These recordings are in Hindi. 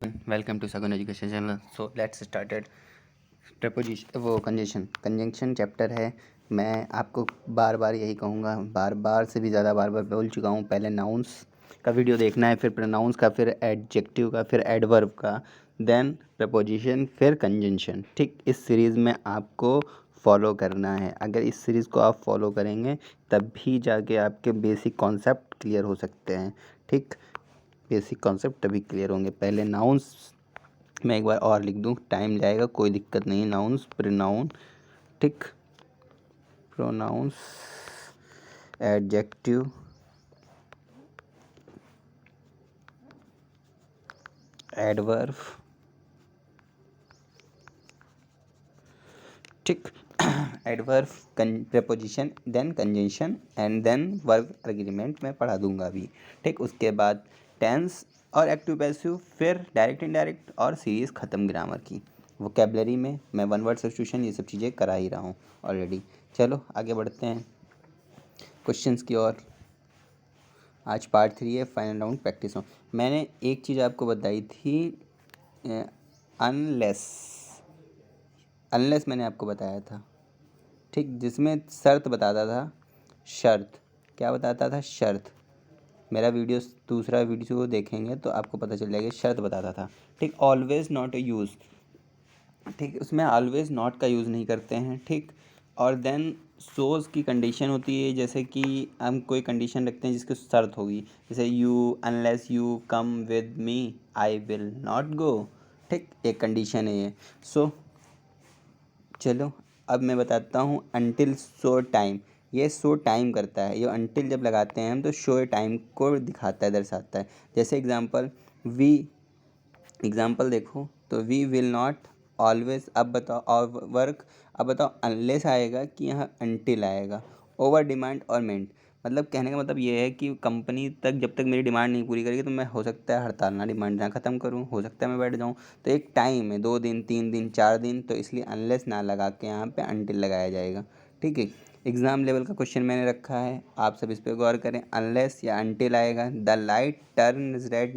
Welcome to Sagun Education Channel. So let's start it. Preposition वो कंजंक्शन चैप्टर है। मैं आपको बार बार यही कहूँगा, बार बार से भी ज़्यादा बार बार बोल चुका हूँ। पहले नाउन्स का वीडियो देखना है, फिर प्रोनाउंस का, फिर एडजेक्टिव का, फिर एडवर्ब का, देन प्रपोजिशन, फिर कंजंक्शन। ठीक इस सीरीज़ में आपको फॉलो करना है। अगर इस सीरीज़ को आप फॉलो करेंगे तभी जाके आपके बेसिक कॉन्सेप्ट क्लियर हो सकते हैं। ठीक बेसिक कॉन्सेप्ट तभी क्लियर होंगे। पहले नाउन्स मैं एक बार और लिख दूँ, टाइम जाएगा, कोई दिक्कत नहीं। नाउन्स, प्रोनाउन, ठीक, प्रोनाउंस, एडजेक्टिव, एडवर्ब, ठीक, adverb, preposition, then conjunction and then verb agreement मैं पढ़ा दूंगा अभी। ठीक उसके बाद टेंस और एक्टिव पैसिव, फिर डायरेक्ट इनडायरेक्ट और सीरीज़ ख़त्म ग्रामर की। वोकेबलरी में मैं वन वर्ड सब्स्टिट्यूशन ये सब चीज़ें करा ही रहा हूँ ऑलरेडी। चलो आगे बढ़ते हैं क्वेश्चंस की ओर। आज पार्ट 3 है, फाइनल राउंड प्रैक्टिस हो। मैंने एक चीज़ आपको बताई थी, अनलेस मैंने आपको बताया था, ठीक, जिसमें शर्त बताता था। शर्त क्या बताता था? शर्त। मेरा वीडियो दूसरा वीडियो देखेंगे तो आपको पता चल जाएगा, शर्त बताता था। ठीक, ऑलवेज नॉट यूज़, ठीक, उसमें ऑलवेज नॉट का यूज़ नहीं करते हैं। ठीक, और देन सोज़ की कंडीशन होती है, जैसे कि हम कोई कंडीशन रखते हैं जिसकी शर्त होगी, जैसे you unless you come with me I will not go. ठीक, एक कंडीशन है ये। सो चलो अब मैं बताता हूँ अनटिल शो टाइम। ये शो टाइम करता है, ये अनटिल जब लगाते हैं हम तो शो टाइम को दिखाता है, दर्शाता है। जैसे एग्जाम्पल देखो तो वी विल नॉट ऑलवेज, अब बताओ, और वर्क, अब बताओ अनलेस आएगा कि यहाँ अनटिल आएगा। ओवर डिमांड और मेंट, मतलब कहने का मतलब ये है कि कंपनी तक जब तक मेरी डिमांड नहीं पूरी करेगी तो मैं, हो सकता है हड़ताल ना, डिमांड ना ख़त्म करूँ, हो सकता है मैं बैठ जाऊँ। तो एक टाइम है, 2 दिन, 3 दिन, 4 दिन, तो इसलिए अनलेस ना लगा के यहाँ पे अनटिल लगाया जाएगा। ठीक है, एग्ज़ाम लेवल का क्वेश्चन मैंने रखा है, आप सब इस पर गौर करें। अनलेस या अनटिल आएगा। The light turn red,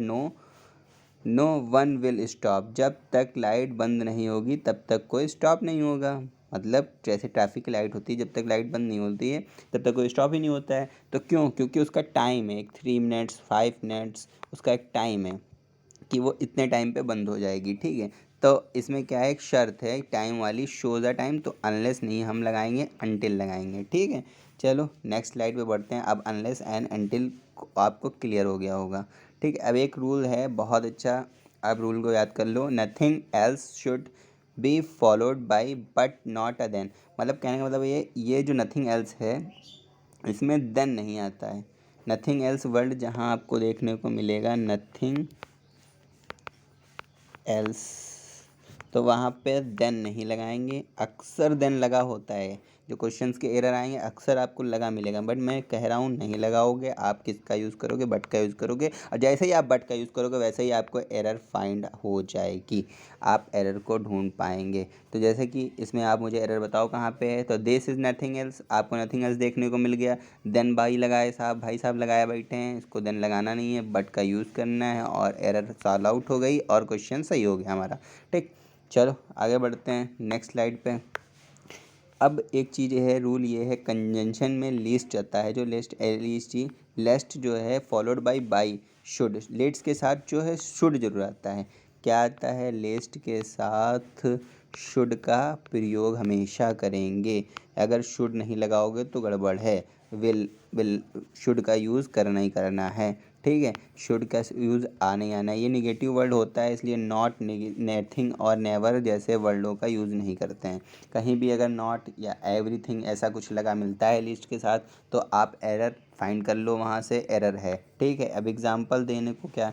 no one will stop, जब तक लाइट बंद नहीं होगी तब तक कोई स्टॉप नहीं होगा। मतलब जैसे ट्रैफिक की लाइट होती है, जब तक लाइट बंद नहीं होती है तब तक कोई स्टॉप ही नहीं होता है। तो क्यों? क्योंकि उसका टाइम है, एक 3 मिनट्स, 5 मिनट्स, उसका एक टाइम है कि वो इतने टाइम पे बंद हो जाएगी। ठीक है, तो इसमें क्या है, एक शर्त है टाइम वाली, शो द टाइम, तो अनलेस नहीं हम लगाएंगे, अनटिल लगाएंगे। ठीक है, चलो नेक्स्ट स्लाइड पे बढ़ते हैं। अब अनलेस एंड अनटिल आपको क्लियर हो गया होगा। ठीक है, अब एक रूल है बहुत अच्छा, आप रूल को याद कर लो। Nothing else should be followed by but not a then. मतलब कहने का मतलब ये जो नथिंग एल्स है इसमें देन नहीं आता है। नथिंग एल्स वर्ड जहाँ आपको देखने को मिलेगा नथिंग एल्स, तो वहाँ पे देन नहीं लगाएंगे। अक्सर देन लगा होता है, जो क्वेश्चंस के एरर आएंगे अक्सर आपको लगा मिलेगा, बट मैं कह रहा हूँ नहीं लगाओगे। आप किसका यूज़ करोगे? बट का यूज़ करोगे, और जैसे ही आप बट का यूज़ करोगे वैसे ही आपको एरर फाइंड हो जाएगी, आप एरर को ढूंढ पाएंगे। तो जैसे कि इसमें आप मुझे एरर बताओ कहाँ पे है, तो दिस इज़ नथिंग एल्स, आपको नथिंग एल्स देखने को मिल गया। देन भाई साहब लगाए बैठे हैं, इसको देन लगाना नहीं है, बट का यूज़ करना है, और एरर सॉल्व आउट हो गई और क्वेश्चन सही हो गया हमारा। ठीक, चलो आगे बढ़ते हैं नेक्स्ट स्लाइड पे। अब एक चीज़ है, रूल ये है, कंजंक्शन में लिस्ट आता है, जो लेस्ट जो है फॉलोड बाई शुड, लेट्स के साथ जो है शुड जरूर आता है। क्या आता है? लेस्ट के साथ शुड का प्रयोग हमेशा करेंगे। अगर शुड नहीं लगाओगे तो गड़बड़ है। विल शुड का यूज़ करना ही करना है। ठीक है, शुड का यूज़ आने ही आना है। ये निगेटिव वर्ड होता है, इसलिए नॉट, नथिंग और नेवर जैसे वर्डों का यूज़ नहीं करते हैं। कहीं भी अगर नॉट या एवरीथिंग ऐसा कुछ लगा मिलता है लिस्ट के साथ तो आप एरर फाइंड कर लो, वहाँ से एरर है। ठीक है, अब एग्जांपल देने को क्या,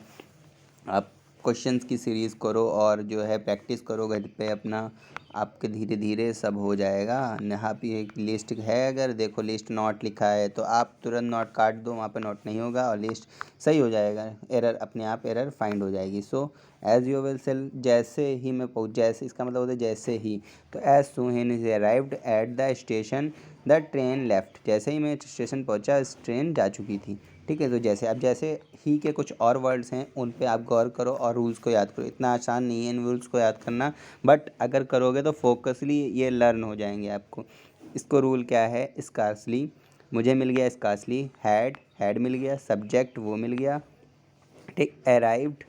आप क्वेश्चंस की सीरीज़ करो और जो है प्रैक्टिस करो घर पे अपना, आपके धीरे धीरे सब हो जाएगा। यहाँ पे एक लिस्ट है, अगर देखो लिस्ट नॉट लिखा है तो आप तुरंत नॉट काट दो, वहाँ पे नॉट नहीं होगा और लिस्ट सही हो जाएगा, एरर अपने आप एरर फाइंड हो जाएगी। So as you will sell, जैसे ही मैं पहुँच, जैसे इसका मतलब होता है जैसे ही, तो as soon is arrived at the station the train left, जैसे ही मैं स्टेशन पहुँचा ट्रेन जा चुकी थी। ठीक है। तो जैसे ही के कुछ और वर्ड्स हैं उन पे आप गौर करो और रूल्स को याद करो। इतना आसान नहीं है इन रूल्स को याद करना, बट अगर करोगे तो फोकसली ये लर्न हो जाएंगे आपको। इसको रूल क्या है, स्कार्सली, मुझे मिल गया स्कार्सली, हैड मिल गया, सब्जेक्ट वो मिल गया, ठीक। अराइव्ड,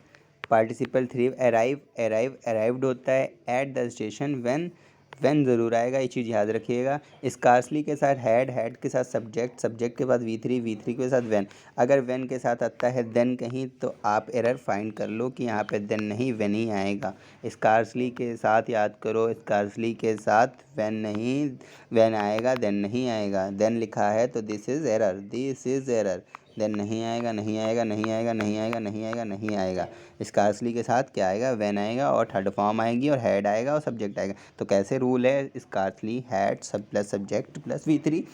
पार्टिसिपल थ्री, अराइव्ड होता है एट द स्टेशन, व्हेन ज़रूर आएगा, ये चीज़ याद रखिएगा। स्कार्सली के साथ हैड के साथ सब्जेक्ट के बाद वी थ्री के साथ व्हेन। अगर व्हेन के साथ आता है देन कहीं तो आप एरर फाइंड कर लो कि यहाँ पे देन नहीं व्हेन ही आएगा। स्कार्सली के साथ याद करो, स्कार्सली के साथ व्हेन नहीं, व्हेन आएगा देन नहीं आएगा। देन लिखा है तो दिस इज़ एरर, देन नहीं आएगा, नहीं आएगा, नहीं आएगा, नहीं आएगा, नहीं आएगा, नहीं आएगा। स्कार्सली के साथ क्या आएगा, व्हेन आएगा और थर्ड फॉर्म आएगी और हैड आएगा और सब्जेक्ट आएगा। तो कैसे रूल है, scarcely, had sub plus subject plus V3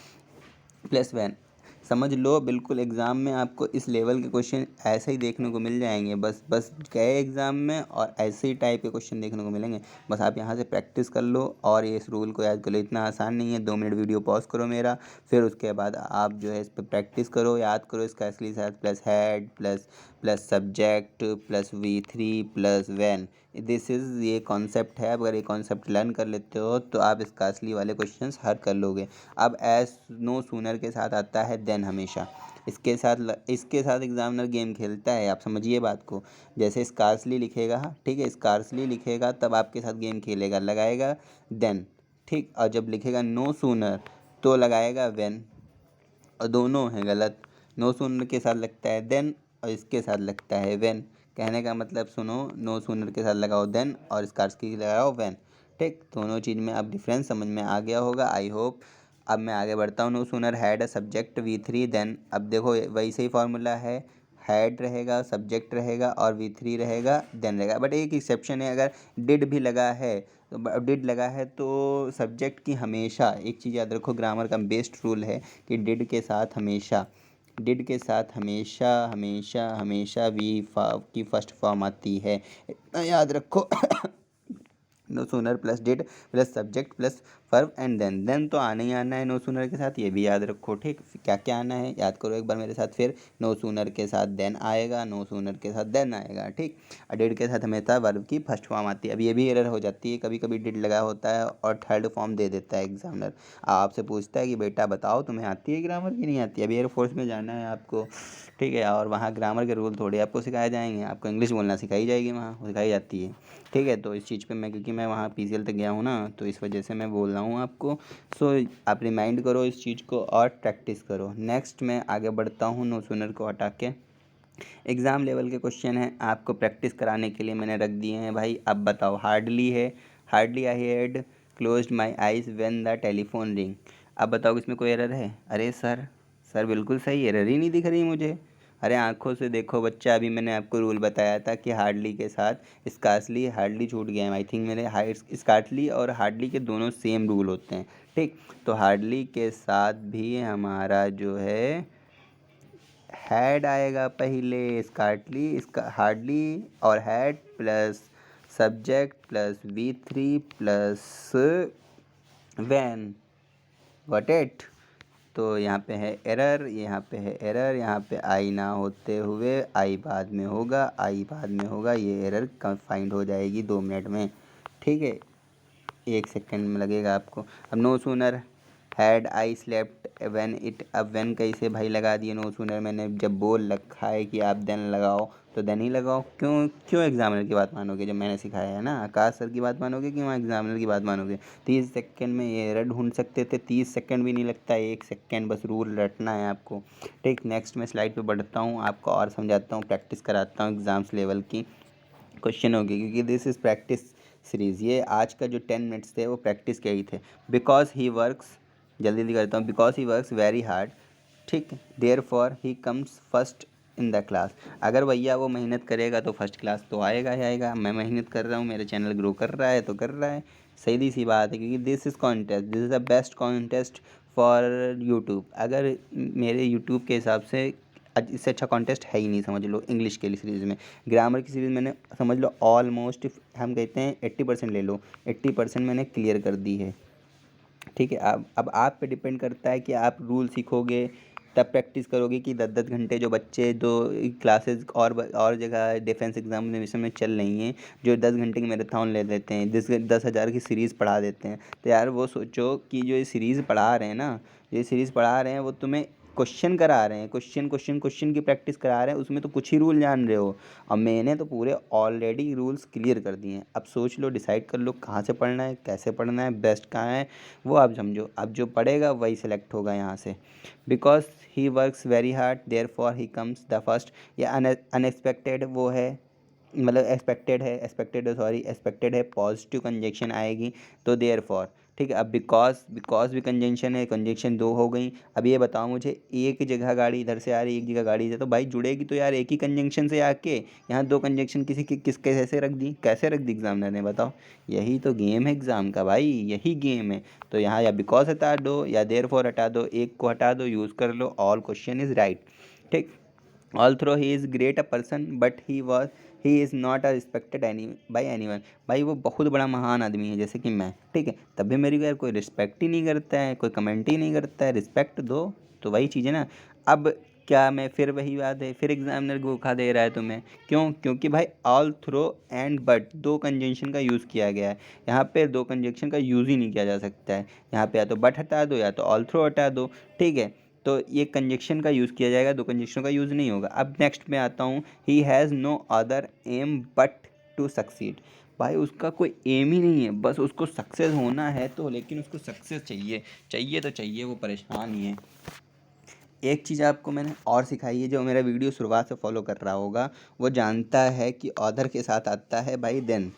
plus when. समझ लो, बिल्कुल एग्ज़ाम में आपको इस लेवल के क्वेश्चन ऐसे ही देखने को मिल जाएंगे। बस गए एग्ज़ाम में और ऐसे ही टाइप के क्वेश्चन देखने को मिलेंगे। बस आप यहाँ से प्रैक्टिस कर लो और ये इस रूल को याद कर लो। इतना आसान नहीं है। 2 मिनट वीडियो पॉज करो मेरा, फिर उसके बाद आप जो है इस पर प्रैक्टिस करो, याद करो। इसका असली साथ plus had plus subject plus V3 plus when. This is ये कॉन्सेप्ट है। अगर ये कॉन्सेप्ट लर्न कर लेते हो तो आप इसका असली वाले क्वेश्चंस हल कर लोगे। अब एस नो सूनर के साथ आता है देन हमेशा। इसके साथ एग्जामिनर गेम खेलता है, आप समझिए बात को। जैसे स्कार्सली लिखेगा, ठीक है, स्कार्सली लिखेगा तब आपके साथ गेम खेलेगा, लगाएगा देन, ठीक। और जब लिखेगा नो सूनर तो लगाएगा व्हेन, और दोनों हैं गलत। नो सूनर के साथ लगता है देन और इसके साथ लगता है व्हेन। कहने का मतलब सुनो, नो सूनर के साथ लगाओ देन और स्कार्सली लगाओ व्हेन, ठीक। दोनों चीज़ में अब डिफरेंस समझ में आ गया होगा, आई होप। अब मैं आगे बढ़ता हूँ। No sooner had a subject V3 than. अब देखो वही सही फार्मूला है, हैड रहेगा, सब्जेक्ट रहेगा और वी3 रहेगा, देन रहेगा। बट एक एक्सेप्शन है, अगर डिड भी लगा है तो डिड लगा है तो सब्जेक्ट की हमेशा, एक चीज़ याद रखो, ग्रामर का बेस्ट रूल है कि डिड के साथ हमेशा हमेशा हमेशा की फर्स्ट फॉर्म आती है। इतना याद रखो। No sooner plus did plus subject plus verb and then तो आना ही आना है नो सूनर के साथ, ये भी याद रखो, ठीक। क्या क्या आना है याद करो एक बार मेरे साथ फिर। नो सूनर के साथ देन आएगा, नो सूनर के साथ देन आएगा, ठीक। और डिड के साथ हमेशा वर्ब की फर्स्ट फॉर्म आती है। अब ये भी एरर हो जाती है, कभी कभी डिड लगा होता है और थर्ड फॉर्म दे देता है एग्जामिनर। आपसे पूछता है कि बेटा बताओ तुम्हें आती है ग्रामर की नहीं आती है। अभी एयरफोर्स में जाना है आपको, ठीक है, और वहाँ ग्रामर के रूल थोड़ी आपको सिखाए जाएंगे, आपको इंग्लिश बोलना सिखाई जाएगी, वहाँ सिखाई जाती है, ठीक है। तो इस चीज़ पे मैं, क्योंकि मैं वहाँ पीसीएल तक गया हूँ ना, तो इस वजह से मैं बोल रहा हूँ आपको। सो आप रिमाइंड करो इस चीज़ को और प्रैक्टिस करो। नेक्स्ट मैं आगे बढ़ता हूँ, नो सूनर को हटा के। एग्ज़ाम लेवल के क्वेश्चन हैं, आपको प्रैक्टिस कराने के लिए मैंने रख दिए हैं भाई। अब बताओ, हार्डली है, hardly I had closed my eyes when the telephone ring. अब बताओ कि इसमें कोई एरर है। अरे सर बिल्कुल सही, एरर ही नहीं दिख रही मुझे। अरे आंखों से देखो बच्चा, अभी मैंने आपको रूल बताया था कि हार्डली के साथ स्कार्सली, हार्डली छूट गया है आई थिंक मेरे। स्कार्टली और हार्डली के दोनों सेम रूल होते हैं, ठीक। तो हार्डली के साथ भी हमारा जो है हैड आएगा पहले, स्कार्टली, इसका हार्डली और had plus subject plus V3 plus when, got it. तो यहाँ पे है एरर, यहाँ पे है एरर, यहाँ पे आई ना होते हुए आई बाद में होगा, ये एरर फाइंड हो जाएगी 2 मिनट में, ठीक है। 1 सेकेंड में लगेगा आपको। अब no sooner had I slept when it, अब व्हेन कैसे भाई लगा दिए। नो सूनर मैंने जब बोल रखा है कि आप देन लगाओ तो देन ही लगाओ। क्यों एग्जामिनर की बात मानोगे, जब मैंने सिखाया है ना। आकाश सर की बात मानोगे कि वहाँ एग्जामिनर की बात मानोगे। 30 सेकंड में ये एरर ढूंढ सकते थे, 30 सेकंड भी नहीं लगता है, 1 सेकंड बस रूल रटना है आपको, ठीक। नेक्स्ट मैं स्लाइड पे बढ़ता हूँ, आपको और समझाता हूँ, प्रैक्टिस कराता हूँ एग्ज़ाम्स लेवल की क्वेश्चन होगी, क्योंकि दिस इज़ प्रैक्टिस सीरीज़। ये आज का जो 10 मिनट्स थे वो प्रैक्टिस के ही थे। बिकॉज ही वर्क्स, जल्दी करता हूँ, because he works very hard, ठीक। Therefore he comes first in the class. अगर भैया वो मेहनत करेगा तो फर्स्ट क्लास तो आएगा ही आएगा। मैं मेहनत कर रहा हूँ, मेरा चैनल ग्रो कर रहा है तो कर रहा है, सीधी सी बात है। क्योंकि this is contest, this is the best contest for YouTube. अगर मेरे यूट्यूब के हिसाब से इससे अच्छा कॉन्टेस्ट है ही नहीं, समझ लो। इंग्लिश के लिए सीरीज़ में, ग्रामर की सीरीज़ मैंने समझ लो ऑलमोस्ट, हम कहते हैं 80% ले लो, 80% मैंने क्लियर कर दी है, ठीक है। अब आप पे डिपेंड करता है कि आप रूल सीखोगे तब प्रैक्टिस करोगे कि 10-10 घंटे जो बच्चे दो क्लासेस और जगह डिफेंस एग्जामिनेशन में चल रही हैं, जो 10 घंटे की मैराथन ले लेते हैं, 10,000 की सीरीज़ पढ़ा देते हैं, तो यार वो सोचो कि जो ये सीरीज़ पढ़ा रहे हैं ना, ये सीरीज़ पढ़ा रहे हैं वो तुम्हें क्वेश्चन करा रहे हैं, क्वेश्चन की प्रैक्टिस करा रहे हैं, उसमें तो कुछ ही रूल जान रहे हो और मैंने तो पूरे ऑलरेडी रूल्स क्लियर कर दिए हैं। अब सोच लो, डिसाइड कर लो कहाँ से पढ़ना है, कैसे पढ़ना है, बेस्ट कहाँ है, वो आप समझो। अब जो पढ़ेगा वही सिलेक्ट होगा यहाँ से। Because he works very hard therefore he comes the first. या अनएक्सपेक्टेड वो है, मतलब एक्सपेक्टेड है पॉजिटिव कंजक्शन आएगी तो देयर फॉर। ठीक है, अब बिकॉज भी कंजंक्शन है, कंजंक्शन दो हो गई। अब ये बताओ मुझे, एक जगह गाड़ी इधर से आ रही, एक जगह गाड़ी इधर, तो भाई जुड़ेगी तो यार एक ही कंजंक्शन से आके। यहाँ दो कंजंक्शन किसके कैसे रख दी, एग्जामिनर ने, बताओ। यही तो गेम है एग्जाम का भाई, यही गेम है। तो यहाँ या बिकॉज हटा दो या देयरफॉर हटा दो, एक को हटा दो, यूज़ कर लो, ऑल क्वेश्चन इज राइट। ठीक। Although he is great a person but he is not a respected by anyone. भाई वो बहुत बड़ा महान आदमी है जैसे कि मैं, ठीक है, तब भी मेरी यार कोई रिस्पेक्ट ही नहीं करता है, कोई कमेंट ही नहीं करता है। रिस्पेक्ट दो, तो वही चीज़ है ना। अब क्या मैं फिर वही बात है, फिर एग्जामिनर धोखा दे रहा है तुम्हें, क्यों? क्योंकि भाई ऑल थ्रो एंड बट दो कंजंक्शन का यूज़ किया गया है, यहाँ पे दो कंजंक्शन का यूज़ ही नहीं किया जा सकता है। यहाँ पे या तो बट हटा दो या तो ऑल थ्रो हटा दो, ठीक है। तो ये कंजक्शन का यूज़ किया जाएगा, दो कंजक्शन का यूज़ नहीं होगा। अब नेक्स्ट में आता हूँ, he has no other aim but to succeed. भाई उसका कोई एम ही नहीं है, बस उसको सक्सेस होना है तो, लेकिन उसको सक्सेस चाहिए तो चाहिए, वो परेशान ही है। एक चीज़ आपको मैंने और सिखाई है, जो मेरा वीडियो शुरुआत से फॉलो कर रहा होगा वो जानता है कि ऑदर के साथ आता है भाई देन,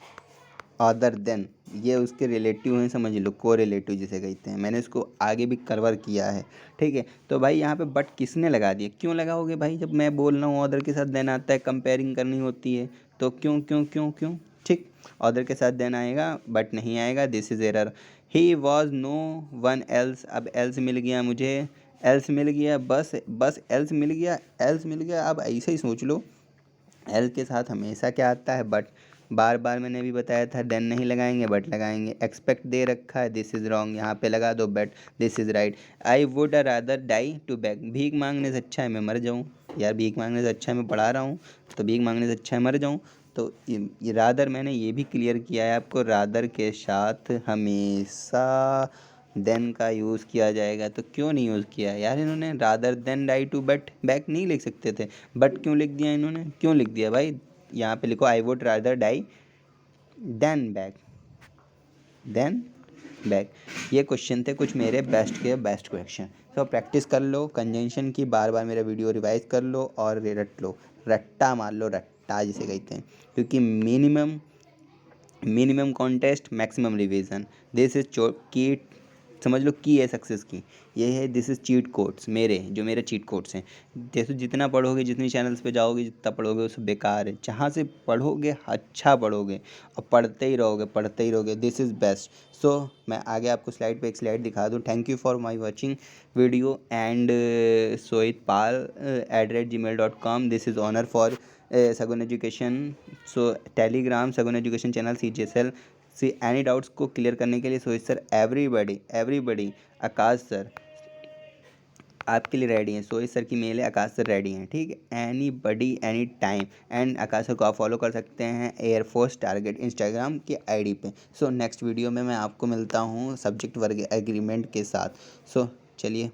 अदर देन, ये उसके रिलेटिव हैं, समझ लो, को रिलेटिव जिसे कहते हैं। मैंने इसको आगे भी कवर किया है, ठीक है। तो भाई यहाँ पे बट किसने लगा दिया, क्यों लगाओगे भाई? जब मैं बोल रहा हूँ अदर के साथ देन आता है, कंपेयरिंग करनी होती है, तो क्यों क्यों क्यों क्यों? ठीक, अदर के साथ देन आएगा, बट नहीं आएगा, this is error. He was no one else. अब एल्स मिल गया मुझे, एल्स मिल गया, बस एल्स मिल गया, अब ऐसे ही सोच लो, एल के साथ हमेशा क्या आता है, बट। बार बार मैंने भी बताया था, देन नहीं लगाएंगे, बट लगाएंगे। एक्सपेक्ट दे रखा है, दिस इज़ रॉन्ग, यहाँ पे लगा दो but, this is right. I would rather die to beg. भीख मांगने से अच्छा है मैं मर जाऊँ। यार भीख मांगने से अच्छा है मैं पढ़ा रहा हूँ, तो भीख मांगने से अच्छा है मर जाऊँ। तो ये रादर मैंने ये भी क्लियर किया है आपको, रादर के साथ हमेशा देन का यूज़ किया जाएगा। तो क्यों नहीं यूज़ किया यार इन्होंने? Rather than die to but beg नहीं लिख सकते थे, बट क्यों लिख दिया इन्होंने? क्यों लिख दिया भाई? यहाँ पे लिखो, I would rather die than beg, than beg. ये क्वेश्चन थे कुछ मेरे बेस्ट क्वेश्चन। तो प्रैक्टिस कर लो कंजंक्शन की, बार बार मेरा वीडियो रिवाइज कर लो और रट लो, रट्टा मार लो, रट्टा जिसे कहते हैं। क्योंकि minimum contest maximum revision, this is की, समझ लो की है सक्सेस की, ये है। दिस इज़ चीट कोड्स, मेरे चीट कोड्स हैं। जैसे जितना पढ़ोगे, जितनी चैनल्स पे जाओगे, जितना पढ़ोगे वो सब बेकार है। जहाँ से पढ़ोगे अच्छा पढ़ोगे और पढ़ते ही रहोगे, दिस इज़ बेस्ट। सो मैं आगे आपको स्लाइड पे एक स्लाइड दिखा दूँ। Thank you for my watching video and sohitpal@gmail.com। This is honour for Sagun education. So Telegram Sagun education channel CGSL से एनी डाउट्स को क्लियर करने के लिए Sohit sir, everybody, Akash sir आपके लिए रेडी हैं। सोहित सर की मेल है, आकाश सर रेडी हैं, ठीक है। Any buddy any time, and Akash sir को आप फॉलो कर सकते हैं एयरफोर्स टारगेट इंस्टाग्राम के ID पे। सो नेक्स्ट वीडियो में मैं आपको मिलता हूँ सब्जेक्ट वर्ग एग्रीमेंट के साथ। सो चलिए।